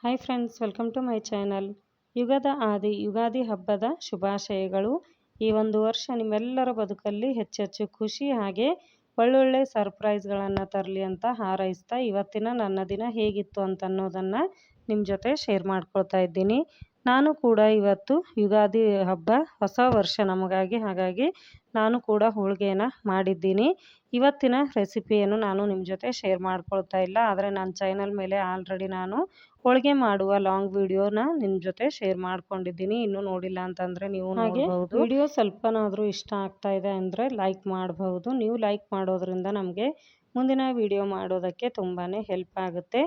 Hi friends, welcome to my channel. Ugadi ಹಬ್ಬದ ಶುಭಾಶಯಗಳು. ಈ ಒಂದು ವರ್ಷ ನಿಮ್ಮೆಲ್ಲರ ಬದುಕಲ್ಲಿ ಹೆಚ್ಚೆಚ್ಚು ಖುಷಿ ಹಾಗೆ ಒಳ್ಳೊಳ್ಳೆ ಸರ್ಪ್ರೈಸ್ಗಳನ್ನು ತರಲಿ ಅಂತ ಹಾರೈಸ್ತಾ ಇವತ್ತಿನ ನನ್ನ ದಿನ ಹೇಗಿತ್ತು ಅಂತ ಅನ್ನೋದನ್ನು ನಿಮ್ಮ ಜೊತೆ ಶೇರ್ ಮಾಡ್ಕೊಳ್ತಾ ಇದ್ದೀನಿ. ನಾನು ಕೂಡ ಇವತ್ತು ಯುಗಾದಿ ಹಬ್ಬ ಹೊಸ ವರ್ಷ ನಮಗಾಗಿ, ಹಾಗಾಗಿ ನಾನು ಕೂಡ ಹೋಳಿಗೆಯನ್ನು ಮಾಡಿದ್ದೀನಿ. ಇವತ್ತಿನ ರೆಸಿಪಿಯನ್ನು ನಾನು ನಿಮ್ಮ ಜೊತೆ ಶೇರ್ ಮಾಡ್ಕೊಳ್ತಾ ಇಲ್ಲ, ಆದರೆ ನನ್ನ ಚಾನಲ್ ಮೇಲೆ ಆಲ್ರೆಡಿ ನಾನು ಹೋಳಿಗೆ ಮಾಡುವ ಲಾಂಗ್ ವಿಡಿಯೋನ ನಿಮ್ಮ ಜೊತೆ ಶೇರ್ ಮಾಡ್ಕೊಂಡಿದ್ದೀನಿ. ಇನ್ನೂ ನೋಡಿಲ್ಲ ಅಂತಂದರೆ ನೀವು ನೋಡಬಹುದು. ವಿಡಿಯೋ ಸ್ವಲ್ಪನಾದರೂ ಇಷ್ಟ ಆಗ್ತಾ ಇದೆ ಅಂದರೆ ಲೈಕ್ ಮಾಡಬಹುದು. ನೀವು ಲೈಕ್ ಮಾಡೋದ್ರಿಂದ ನಮಗೆ ಮುಂದಿನ ವಿಡಿಯೋ ಮಾಡೋದಕ್ಕೆ ತುಂಬಾ ಹೆಲ್ಪ್ ಆಗುತ್ತೆ.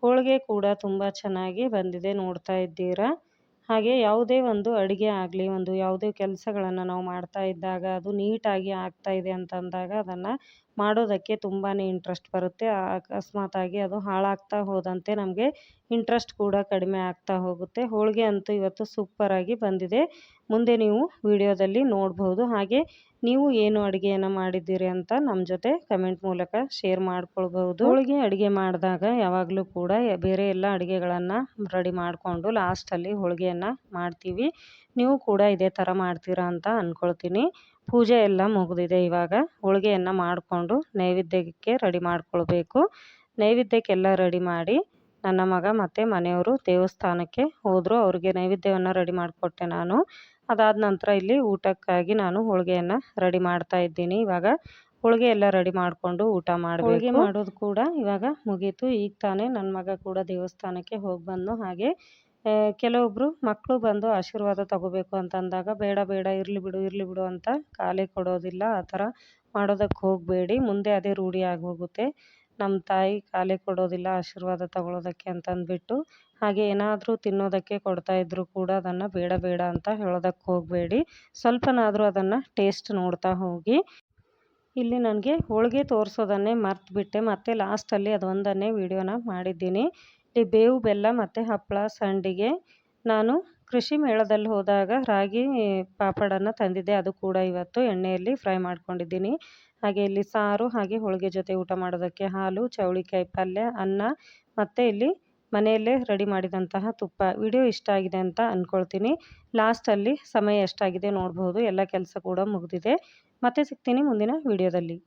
ಹೋಳಿಗೆ ಕೂಡ ತುಂಬ ಚೆನ್ನಾಗಿ ಬಂದಿದೆ, ನೋಡ್ತಾ ಇದ್ದೀರಾ. ಹಾಗೆ ಯಾವುದೇ ಒಂದು ಅಡುಗೆ ಆಗಲಿ, ಯಾವುದೇ ಕೆಲಸಗಳನ್ನು ನಾವು ಮಾಡ್ತಾ ಇದ್ದಾಗ ಅದು ನೀಟಾಗಿ ಆಗ್ತಾ ಇದೆ ಅಂತಂದಾಗ ಅದನ್ನು ಮಾಡೋದಕ್ಕೆ ತುಂಬಾ ಇಂಟ್ರೆಸ್ಟ್ ಬರುತ್ತೆ. ಅಕಸ್ಮಾತಾಗಿ ಅದು ಹಾಳಾಗ್ತಾ ಹೋದಂತೆ ನಮಗೆ ಇಂಟ್ರೆಸ್ಟ್ ಕೂಡ ಕಡಿಮೆ ಆಗ್ತಾ ಹೋಗುತ್ತೆ. ಹೋಳಿಗೆ ಅಂತೂ ಇವತ್ತು ಸೂಪರಾಗಿ ಬಂದಿದೆ, ಮುಂದೆ ನೀವು ವಿಡಿಯೋದಲ್ಲಿ ನೋಡ್ಬೋದು. ಹಾಗೆ ನೀವು ಏನು ಅಡುಗೆಯನ್ನು ಮಾಡಿದ್ದೀರಿ ಅಂತ ನಮ್ಮ ಜೊತೆ ಕಮೆಂಟ್ ಮೂಲಕ ಶೇರ್ ಮಾಡ್ಕೊಳ್ಬಹುದು. ಹೋಳಿಗೆ ಅಡುಗೆ ಮಾಡಿದಾಗ ಯಾವಾಗಲೂ ಕೂಡ ಬೇರೆ ಎಲ್ಲ ಅಡುಗೆಗಳನ್ನು ರೆಡಿ ಮಾಡಿಕೊಂಡು ಲಾಸ್ಟಲ್ಲಿ ಹೋಳಿಗೆಯನ್ನು ಮಾಡ್ತೀವಿ. ನೀವು ಕೂಡ ಇದೇ ಥರ ಮಾಡ್ತೀರಾ ಅಂತ ಅಂದ್ಕೊಳ್ತೀನಿ. ಪೂಜೆ ಎಲ್ಲ ಮುಗಿದಿದೆ. ಇವಾಗ ಹೋಳಿಗೆಯನ್ನು ಮಾಡಿಕೊಂಡು ನೈವೇದ್ಯಕ್ಕೆ ರೆಡಿ ಮಾಡ್ಕೊಳ್ಬೇಕು. ನೈವೇದ್ಯಕ್ಕೆಲ್ಲ ರೆಡಿ ಮಾಡಿ ನನ್ನ ಮಗ ಮತ್ತು ಮನೆಯವರು ದೇವಸ್ಥಾನಕ್ಕೆ ಹೋದರು. ಅವ್ರಿಗೆ ನೈವೇದ್ಯವನ್ನು ರೆಡಿ ಮಾಡಿಕೊಟ್ಟೆ ನಾನು. ಅದಾದ ನಂತರ ಇಲ್ಲಿ ಊಟಕ್ಕಾಗಿ ನಾನು ಹೋಳಿಗೆಯನ್ನು ರೆಡಿ ಮಾಡ್ತಾ ಇದ್ದೀನಿ. ಇವಾಗ ಹೋಳಿಗೆ ಎಲ್ಲ ರೆಡಿ ಮಾಡಿಕೊಂಡು ಊಟ ಮಾಡಬೇಕು. ಹೋಳಿಗೆ ಮಾಡೋದು ಕೂಡ ಇವಾಗ ಮುಗೀತು. ಈಗ ತಾನೇ ನನ್ನ ಮಗ ಕೂಡ ದೇವಸ್ಥಾನಕ್ಕೆ ಹೋಗಿ ಬಂದು. ಹಾಗೆ ಕೆಲವೊಬ್ಬರು ಮಕ್ಕಳು ಬಂದು ಆಶೀರ್ವಾದ ತಗೋಬೇಕು ಅಂತಂದಾಗ ಬೇಡ ಬೇಡ ಇರಲಿ ಬಿಡು ಅಂತ ಕಾಲೇ ಕೊಡೋದಿಲ್ಲ. ಆ ಥರ ಮಾಡೋದಕ್ಕೆ ಹೋಗಬೇಡಿ, ಮುಂದೆ ಅದೇ ರೂಢಿ ಆಗೋಗುತ್ತೆ. ನಮ್ಮ ತಾಯಿ ಕಾಲೇ ಕೊಡೋದಿಲ್ಲ ಆಶೀರ್ವಾದ ತಗೊಳ್ಳೋದಕ್ಕೆ ಅಂತಂದ್ಬಿಟ್ಟು. ಹಾಗೆ ಏನಾದರೂ ತಿನ್ನೋದಕ್ಕೆ ಕೊಡ್ತಾ ಇದ್ದರೂ ಕೂಡ ಅದನ್ನು ಬೇಡ ಬೇಡ ಅಂತ ಹೇಳೋದಕ್ಕೆ ಹೋಗಬೇಡಿ. ಸ್ವಲ್ಪನಾದರೂ ಅದನ್ನು ಟೇಸ್ಟ್ ನೋಡ್ತಾ ಹೋಗಿ. ಇಲ್ಲಿ ನನಗೆ ಹೋಳಿಗೆ ತೋರಿಸೋದನ್ನೇ ಮರ್ತುಬಿಟ್ಟೆ, ಮತ್ತು ಲಾಸ್ಟಲ್ಲಿ ಅದೊಂದನ್ನೇ ವಿಡಿಯೋನ ಮಾಡಿದ್ದೀನಿ. ಇಲ್ಲಿ ಬೇವು ಬೆಲ್ಲ ಮತ್ತು ಹಪ್ಪಳ ಸಂಡಿಗೆ ನಾನು ಕೃಷಿ ಮೇಳದಲ್ಲಿ ಹೋದಾಗ ರಾಗಿ ಪಾಪಡನ್ನು ತಂದಿದ್ದೆ. ಅದು ಕೂಡ ಇವತ್ತು ಎಣ್ಣೆಯಲ್ಲಿ ಫ್ರೈ ಮಾಡ್ಕೊಂಡಿದ್ದೀನಿ. ಹಾಗೆ ಇಲ್ಲಿ ಸಾರು, ಹಾಗೆ ಹೋಳಿಗೆ ಜೊತೆ ಊಟ ಮಾಡೋದಕ್ಕೆ ಹಾಲು, ಚೌಳಿಕಾಯಿ ಪಲ್ಯ, ಅನ್ನ, ಮತ್ತು ಇಲ್ಲಿ ಮನೆಯಲ್ಲೇ ರೆಡಿ ಮಾಡಿದಂತಹ ತುಪ್ಪ. ವಿಡಿಯೋ ಇಷ್ಟ ಆಗಿದೆ ಅಂತ ಅಂದ್ಕೊಳ್ತೀನಿ. ಲಾಸ್ಟಲ್ಲಿ ಸಮಯ ಎಷ್ಟಾಗಿದೆ ನೋಡ್ಬೋದು. ಎಲ್ಲ ಕೆಲಸ ಕೂಡ ಮುಗಿದಿದೆ. ಮತ್ತೆ ಸಿಗ್ತೀನಿ ಮುಂದಿನ ವಿಡಿಯೋದಲ್ಲಿ.